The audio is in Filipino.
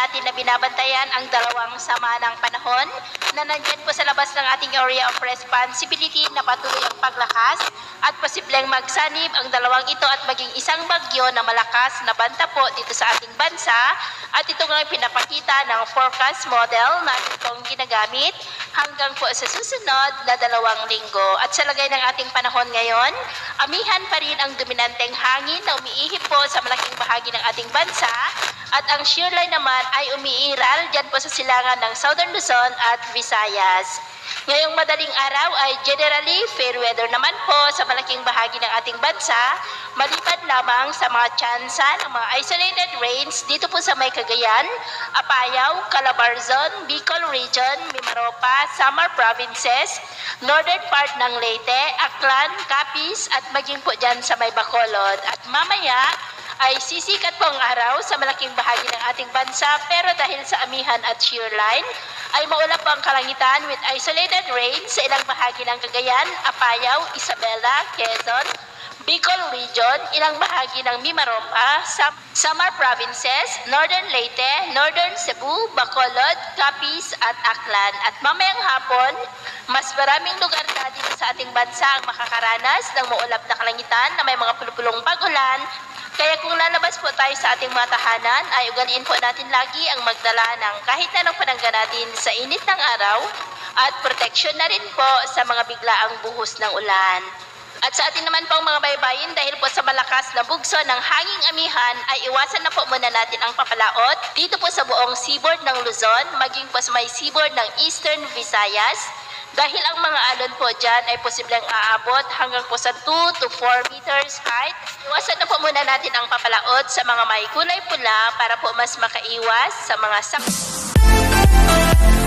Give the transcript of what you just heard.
natin na binabantayan ang dalawang sama ng panahon na nandyan po sa labas ng ating area of responsibility na patuloy ang paglakas at posibleng magsanib ang dalawang ito at maging isang bagyo na malakas na banta po dito sa ating bansa. At ito nga ay pinapakita ng forecast model na itong ginagamit hanggang po sa susunod na 2 linggo. At sa lagay ng ating panahon ngayon, amihan pa rin ang dominanteng hangin na umiihip po sa malaking bahagi ng ating bansa at ang shear line naman ay umiiral dyan po sa silangan ng Southern Luzon at Visayas. Ngayong madaling araw ay generally fair weather naman po sa malaking bahagi ng ating bansa, maliban lamang sa mga tsansa ng mga isolated rains dito po sa may Cagayan, Apayao, Calabarzon, Bicol Region, Mimaropa, Samar Provinces, northern part ng Leyte, Aklan, Capiz at maging po dyan sa may Bacolod. At mamaya ay sisikat po ang araw sa malaking bahagi ng ating bansa pero dahil sa amihan at shear line ay maulap po ang kalangitan with isolated rain sa ilang bahagi ng Cagayan, Apayao, Isabela, Quezon, Bicol Region, ilang bahagi ng Mimaropa, Samar Provinces, Northern Leyte, Northern Cebu, Bacolod, Capiz at Aklan. At mamayang hapon, mas maraming lugar na dito sa ating bansa ang makakaranas ng maulap na kalangitan na may mga pulupulong pag-ulan. Kaya kung lalabas po tayo sa ating mga tahanan, ay ugaliin po natin lagi ang magdala ng kahit anong panangga natin sa init ng araw at proteksyon na rin po sa mga biglaang buhos ng ulan. At sa atin naman pong mga baybayin, dahil po sa malakas na bugso ng hanging amihan, ay iwasan na po muna natin ang papalaot dito po sa buong seaboard ng Luzon, maging po sa may seaboard ng Eastern Visayas, dahil ang mga alon po dyan ay posibleng aabot hanggang po sa 2 to 4 meters height. Iwasan na po muna natin ang papalaot sa mga may kulay pula para po mas makaiwas sa mga sakit.